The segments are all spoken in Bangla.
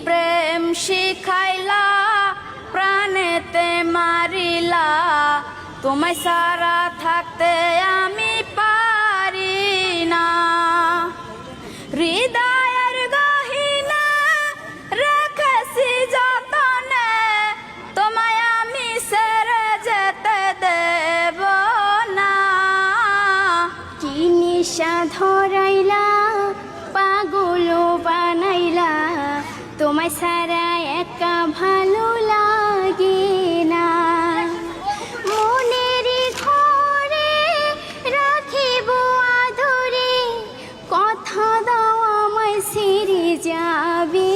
প্রেম শিখাইলা প্রাণেতে মারিলা, তোমায় সারা থাকতে আমি পারি না। হৃদয়ের গহিনা রেখেছি যতনে, তোমায় আমি ছেড়ে যেতে দেব না। কি নেশা ধরাইলা পাগল বানাইলা, তোমায় সারা একা ভালো লাগে না। মনের ঘরে রাখিব আদরে, কথা দাও আমায় ছেড়ে যাবে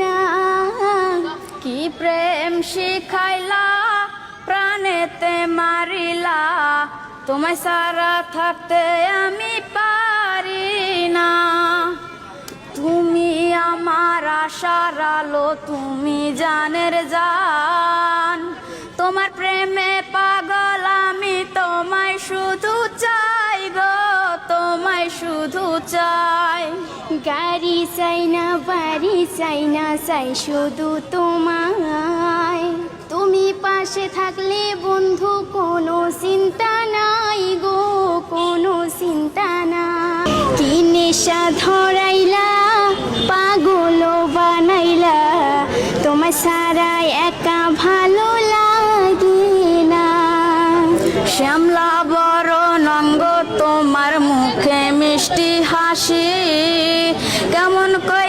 না। কি প্রেম শিখাইলা প্রাণেতে মারিলা, তোমায় সারা থাকতে আমি পারি না। তুমি আমার আশার আলো, তুমি জানের জান, তোমার প্রেমে পাগল আমি, তোমায় শুধু চাই গো, তোমায় শুধু চাই। গাড়ি চাই না বাড়ি চাই না, চাই শুধু তোমায়। তুমি পাশে থাকলে বন্ধু কোনো চিন্তা নাই গো, কোনো চিন্তা নাই। কি নেশা ধরাইলা পাগল বানাইলা, তোমার সারা একা ভালো লাগে না। শ্যামলা বরণ অঙ্গ, তোমার মুখে মিষ্টি হাসি, কেমন করে